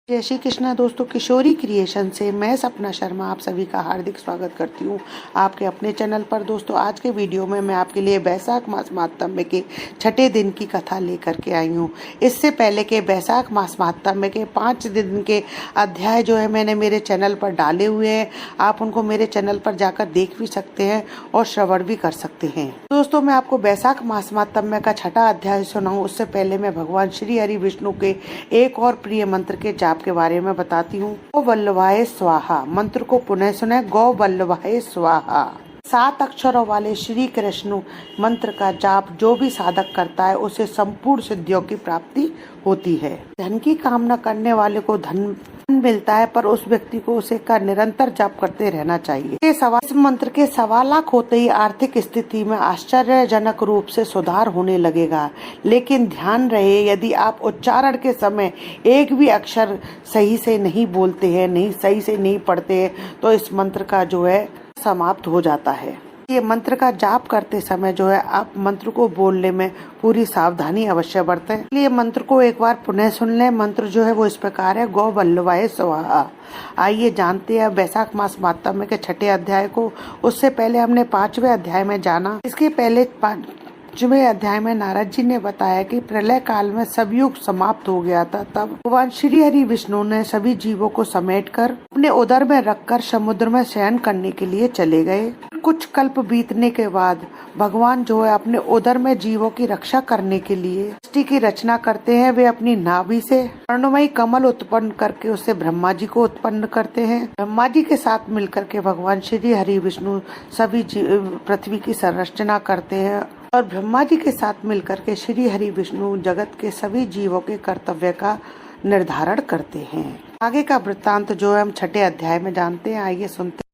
जय श्री कृष्णा दोस्तों, किशोरी क्रिएशन से मैं सपना शर्मा आप सभी का हार्दिक स्वागत करती हूँ आपके अपने चैनल पर। दोस्तों, आज के वीडियो में मैं आपके लिए बैसाख मास महात्म्य के छठे दिन की कथा लेकर के आई हूँ। इससे पहले के बैसाख मास महात्म्य के 5 दिन के अध्याय जो है मैंने मेरे चैनल पर डाले हुए हैं। आप उनको मेरे चैनल पर जाकर देख भी सकते हैं और श्रवण भी कर सकते हैं। दोस्तों, मैं आपको बैसाख मास महात्म्य का छठा अध्याय सुनाऊं उससे पहले मैं भगवान श्री हरि विष्णु के एक और प्रिय मंत्र के जाप के बारे में बताती हूँ। गौ वल्लभाय स्वाहा मंत्र को पुनः सुने। गौ वल्लभाय स्वाहा 7 अक्षरों वाले श्री कृष्ण मंत्र का जाप जो भी साधक करता है उसे संपूर्ण सिद्धियों की प्राप्ति होती है। धन की कामना करने वाले को धन मिलता है, पर उस व्यक्ति को उसे का निरंतर जाप करते रहना चाहिए। इस मंत्र के 1.25 लाख होते ही आर्थिक स्थिति में आश्चर्यजनक रूप से सुधार होने लगेगा। लेकिन ध्यान रहे, यदि आप उच्चारण के समय एक भी अक्षर सही से नहीं बोलते हैं, सही से नहीं पढ़ते हैं, तो इस मंत्र का जो है समाप्त हो जाता है। ये मंत्र का जाप करते समय जो है आप मंत्र को बोलने में पूरी सावधानी अवश्य बरतें। इसलिए मंत्र को एक बार पुनः सुन लें। मंत्र जो है वो इस प्रकार है, गौ वल्लभाय स्वाहा। आइए जानते हैं बैसाख मास महात्म्य के छठे अध्याय को। उससे पहले हमने 5वें अध्याय में जाना। इसके पहले 5वें अध्याय में नारद जी ने बताया कि प्रलय काल में सब युग समाप्त हो गया था। तब भगवान श्री हरि विष्णु ने सभी जीवों को समेटकर अपने उदर में रखकर समुद्र में शयन करने के लिए चले गए। कुछ कल्प बीतने के बाद भगवान जो है अपने उदर में जीवों की रक्षा करने के लिए सृष्टि की रचना करते हैं। वे अपनी नाभि से स्वर्णमयी कमल उत्पन्न करके उससे ब्रह्मा जी को उत्पन्न करते हैं। ब्रह्मा जी के साथ मिलकर के भगवान श्री हरि विष्णु सभी पृथ्वी की संरचना करते हैं और ब्रह्मा जी के साथ मिलकर के श्री हरि विष्णु जगत के सभी जीवों के कर्तव्य का निर्धारण करते हैं। आगे का वृत्तांत जो है हम छठे अध्याय में जानते हैं। आइए सुनते हैं।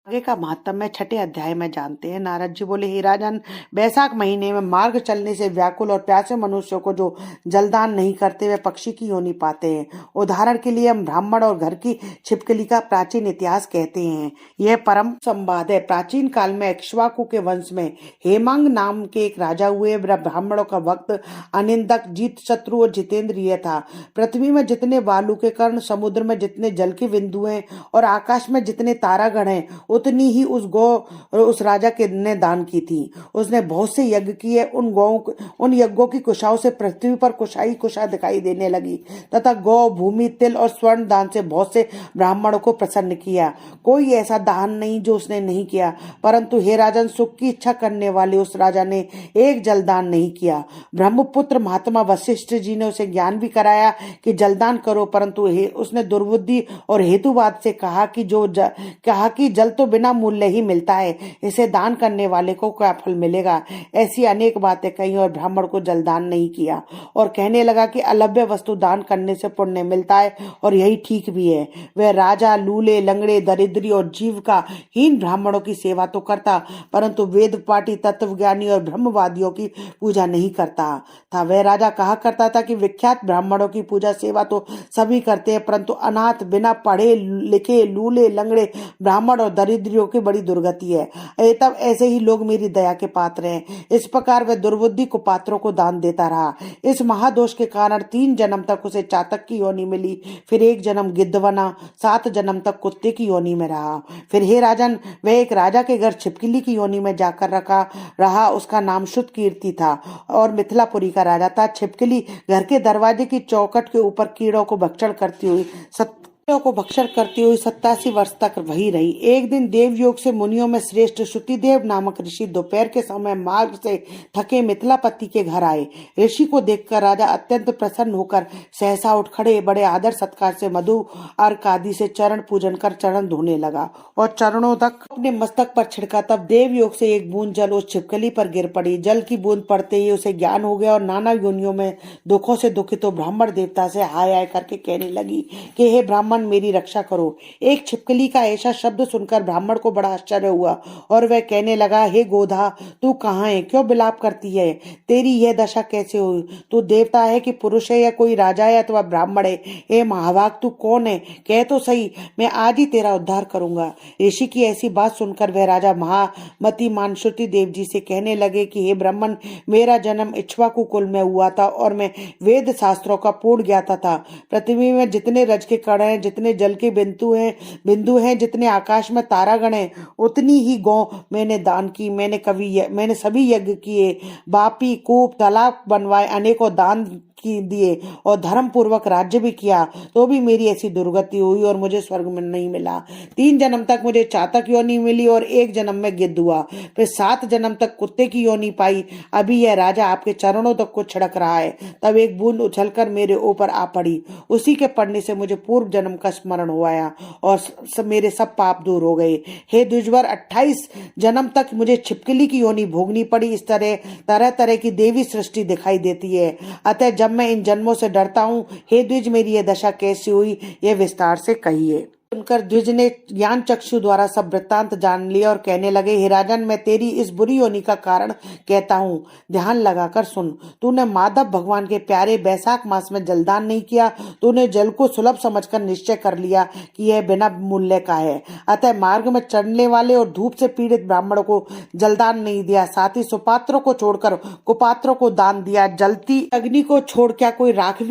आगे का महात्म्य छठे अध्याय में जानते हैं। नारद जी बोले, हे राजन, बैसाख महीने में मार्ग चलने से व्याकुल और प्यासे मनुष्यों को जो जलदान नहीं करते वे पक्षी की योनि पाते हैं। उदाहरण के लिए हम ब्राह्मण और घर की छिपकली का प्राचीन इतिहास कहते हैं। यह परम संवाद है। प्राचीन काल में इक्ष्वाकु के वंश में हेमांग नाम के एक राजा हुए। ब्राह्मणों का भक्त, अनिंदक, जीत शत्रु और जितेंद्रिय था। पृथ्वी में जितने बालू के कण, समुद्र में जितने जल के बिंदु हैं और आकाश में जितने तारागण हैं, उतनी ही उस राजा के ने दान की थी। उसने बहुत से यज्ञ किए। उन यज्ञों की कुशाओं से पृथ्वी पर कुशा दिखाई देने लगी तथा गौ, भूमि, तिल और स्वर्ण दान से बहुत से ब्राह्मणों को प्रसन्न किया। कोई ऐसा दान नहीं जो उसने नहीं किया। परंतु हे राजन, सुख की इच्छा करने वाले उस राजा ने एक जलदान नहीं किया। ब्रह्मपुत्र महात्मा वशिष्ठ जी ने उसे ज्ञान भी कराया कि जलदान करो, परंतु उसने दुर्बुद्धि और हेतुवाद से कहा कि जल तो बिना मूल्य ही मिलता है, इसे दान करने वाले को क्या फल मिलेगा। ऐसी अनेक बातें कही और ब्राह्मण को जलदान नहीं किया और कहने लगा कि अलभ्य वस्तु दान करने से पुण्य मिलता है और यही ठीक भी है। वह राजा लूले, लंगड़े, दरिद्री और जीविका हीन ब्राह्मणों की सेवा तो करता, परंतु वेद पाठी, तत्वज्ञानी और ब्रह्मवादियों की पूजा नहीं करता था। वह राजा कहा करता था कि विख्यात ब्राह्मणों की पूजा सेवा तो सभी करते हैं, परंतु अनाथ, बिना पढ़े लिखे, लूले, लंगड़े ब्राह्मण और दरिद्रियों की बड़ी दुर्गति है। तब ऐसे ही लोग मेरी दया के पात्र हैं। इस प्रकार वह दुर्बुद्धि को पात्रों को दान देता रहा। इस महादोष के कारण 3 जन्म तक उसे चातक की योनि मिली, फिर 1 जन्म गिद्ध बना, 7 जन्म तक कुत्ते की योनि में रहा। फिर हे राजन, वह एक राजा के घर छिपकली की योनि में जाकर रहा। उसका नाम शुद्ध कीर्ति था और मिथिलापुरी का राजा था। छिपकली घर के दरवाजे की चौखट के ऊपर कीड़ों को भक्षण करती हुई 87 वर्ष तक वही रही। एक दिन देवयोग से मुनियों में श्रेष्ठ श्रुतिदेव नामक ऋषि दोपहर के समय मार्ग से थके मिथिलापति के घर आए। ऋषि को देखकर राजा अत्यंत प्रसन्न होकर सहसा उठ खड़े, बड़े आदर सत्कार से मधु अर्क आदि से चरण पूजन कर चरण धोने लगा और चरणों तक अपने मस्तक पर छिड़का। तब देवयोग से एक बूंद जल उस छिपकली पर गिर पड़ी। जल की बूंद पड़ते ही उसे ज्ञान हो गया और नाना योनियों में दुखों से दुखित तो ब्राह्मण देवता से हाय हाय करके कहने लगी कि हे ब्राह्मण, भगवान मेरी रक्षा करो। एक छिपकली का ऐसा शब्द सुनकर ब्राह्मण को बड़ा आश्चर्य हुआ और वह कहने लगा, हे गोधा, तू कहाँ है? क्यों विलाप करती है? तेरी यह दशा कैसे हुई? तू देवता है कि पुरुष है, या कोई राजा है अथवा ब्राह्मण है? हे महाभाग, तू कौन है? कह तो सही, मैं आज ही तेरा उद्धार करूंगा। ऋषि की ऐसी बात सुनकर वह राजा महामती मानश्रुति देव जी से कहने लगे कि हे ब्राह्मण, मेरा जन्म इक्ष्वाकु कुल में हुआ था और मैं वेद शास्त्रों का पूर्ण ज्ञाता था। पृथ्वी में जितने रज के कण हैं, जितने जल के बिंदु हैं, जितने आकाश में तारागण हैं, उतनी ही गौ मैंने दान की। मैंने सभी यज्ञ किए, बापी, कूप, तालाब बनवाए, अनेकों दान दिए और धर्म पूर्वक राज्य भी किया, तो भी मेरी ऐसी दुर्गति हुई और मुझे स्वर्ग में नहीं मिला। 3 जन्म तक मुझे चातक योनि मिली और 1 जन्म में गिद्ध हुआ, फिर 7 जन्म तक कुत्ते की योनि पाई। अभी यह राजा आपके चरणों तक को छिड़क रहा है। तब एक बूंद उछलकर मेरे ऊपर आ पड़ी। उसी के पड़ने से मुझे पूर्व जन्म का स्मरण हो आया और मेरे सब पाप दूर हो गए। हे द्विजवर, 28 जन्म तक मुझे छिपकली की योनि भोगनी पड़ी। इस तरह तरह की देवी सृष्टि दिखाई देती है। अतः जब मैं इन जन्मों से डरता हूँ, हे द्विज, मेरी यह दशा कैसी हुई, यह विस्तार से कहिए। सुनकर द्विज ने ज्ञान चक्षु द्वारा सब वृत्तांत जान लिया और कहने लगे, हे राजन, मैं तेरी इस बुरी योनि का कारण कहता हूँ, ध्यान लगाकर सुन। तूने माधव भगवान के प्यारे बैसाख मास में जलदान नहीं किया। तूने जल को सुलभ समझकर निश्चय कर लिया कि यह बिना मूल्य का है। अतः मार्ग में चढ़ने वाले और धूप से पीड़ित ब्राह्मणों को जलदान नहीं दिया। साथ ही सुपात्रों को छोड़कर कुपात्रों को दान दिया। जलती अग्नि को छोड़ क्या कोई राख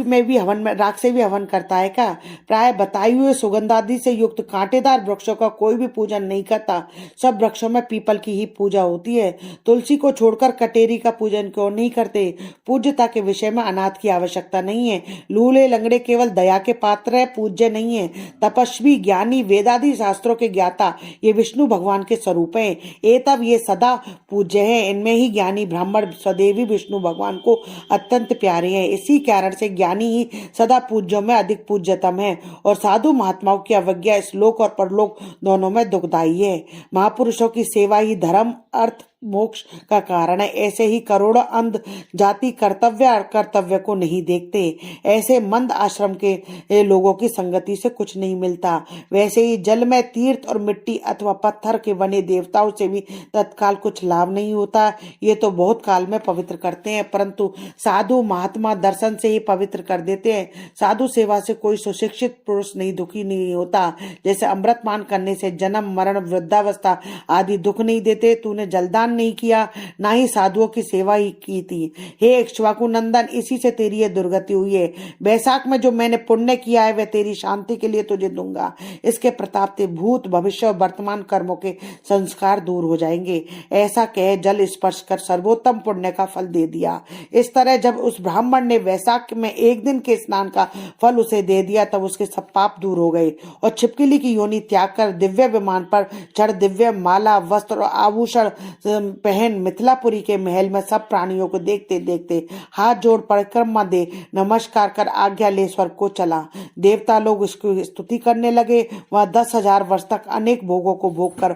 से भी हवन करता है क्या? प्राय बताए हुए सुगंधादि से युक्त कांटेदार वृक्षों का कोई भी पूजन नहीं करता। सब वृक्षों में पीपल की ही पूजा होती है। तुलसी को छोड़कर कटेरी का पूजन क्यों नहीं करते? पूज्यता के विषय में अनाथ की आवश्यकता नहीं है। लूले लंगड़े केवल दया के पात्र है, पूज्य नहीं है। तपस्वी, ज्ञानी, वेदादि शास्त्रों के ज्ञाता, ये विष्णु भगवान के स्वरूप हैं। तब ये सदा पूज्य है। इनमें ही ज्ञानी ब्राह्मण सदैव विष्णु भगवान को अत्यंत प्यारे हैं। इसी कारण से ज्ञानी ही सदा पूज्यों में अधिक पूज्यतम है और साधु महात्माओं की अवज्ञा इस लोक और परलोक दोनों में दुखदायी है। महापुरुषों की सेवा ही धर्म, अर्थ, मोक्ष का कारण है। ऐसे ही करोड़ों अंध जाति कर्तव्य को नहीं देखते। ऐसे मंद आश्रम के लोगों की संगति से कुछ नहीं मिलता। वैसे ही जल में तीर्थ और मिट्टी अथवा पत्थर के बने देवताओं से भी तत्काल कुछ लाभ नहीं होता। ये तो बहुत काल में पवित्र करते हैं, परंतु साधु महात्मा दर्शन से ही पवित्र कर देते हैं। साधु सेवा से कोई सुशिक्षित पुरुष दुखी नहीं होता। जैसे अमृतपान करने से जन्म, मरण, वृद्धावस्था आदि दुख नहीं देते। तूने जलदान नहीं किया, ना ही साधुओं की सेवा ही की थी। हे इक्ष्वाकु नंदन, इसी से तेरी ये दुर्गति हुई है। बैसाख में जो मैंने पुण्य किया है वह तेरी शांति के लिए तुझे दूंगा। इसके प्रताप से भूत, भविष्य और वर्तमान कर्मों के संस्कार दूर हो जाएंगे। ऐसा कह जल स्पर्श कर सर्वोत्तम पुण्य का फल दे दिया। इस तरह जब उस ब्राह्मण ने वैशाख में 1 दिन के स्नान का फल उसे दे दिया, तब उसके सब पाप दूर हो गए और छिपकली की योनि त्याग कर दिव्य विमान पर चढ़ दिव्य माला, वस्त्र और आभूषण पहन मिथिलापुरी के महल में सब प्राणियों को देखते देखते हाथ जोड़ परिक्रमा दे नमस्कार कर आज्ञा ले स्वर्ग को चला। देवता लोग उसकी स्तुति करने लगे। वह 10,000 वर्ष तक अनेक भोगों को भोग कर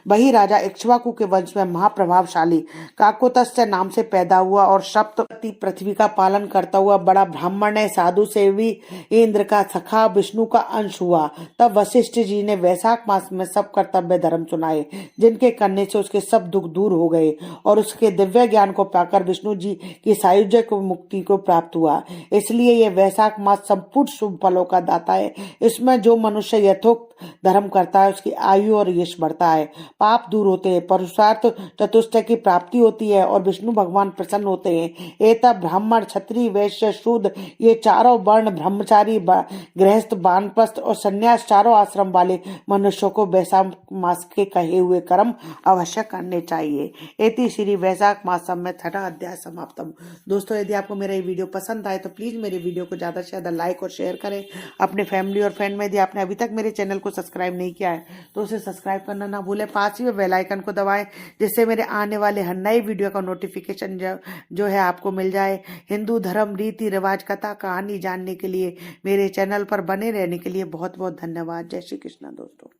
वही राजा इक्ष्वाकु के वंश में महाप्रभावशाली काकोत्स्य नाम से पैदा हुआ और सप्तपति पृथ्वी का पालन करता हुआ बड़ा ब्राह्मण है, साधु सेवी, इंद्र का सखा, विष्णु का अंश हुआ। तब वशिष्ठ जी ने वैशाख मास में सब कर्तव्य धर्म सुनाए, जिनके करने से उसके सब दुख दूर हो गए और उसके दिव्य ज्ञान को पाकर विष्णु जी की सायुज्य को मुक्ति को प्राप्त हुआ। इसलिए यह वैशाख मास संपूर्ण शुभ फलों का दाता है। इसमें जो मनुष्य यथोक्त धर्म करता है उसकी आयु और यश बढ़ता है, पाप दूर होते हैं, पुरुषार्थ चतुष्टय की प्राप्ति होती है और विष्णु भगवान प्रसन्न होते हैं। तब ब्राह्मण, क्षत्रिय, वैश्य, शूद्र, ये चारों वर्ण, ब्रह्मचारी, गृहस्थ, वानप्रस्थ और संन्यास, चारों आश्रम वाले मनुष्यों को वैशाख मास के कहे हुए कर्म अवश्य करने चाहिए। इति श्री वैशाख मासम में 6ठा अध्याय समाप्तम। दोस्तों, यदि आपको मेरा ये वीडियो पसंद आए तो प्लीज मेरे वीडियो को ज्यादा से ज्यादा लाइक और शेयर करें अपने फैमिली और फ्रेंड में। यदि आपने अभी तक मेरे चैनल को सब्सक्राइब नहीं किया है तो उसे सब्सक्राइब करना ना भूलें। पास ही में बेल आइकन को दबाएं जिससे मेरे आने वाले हर नए वीडियो का नोटिफिकेशन जो है आपको मिल जाए। हिंदू धर्म, रीति रिवाज, कथा कहानी जानने के लिए मेरे चैनल पर बने रहने के लिए बहुत बहुत धन्यवाद। जय श्री कृष्ण दोस्तों।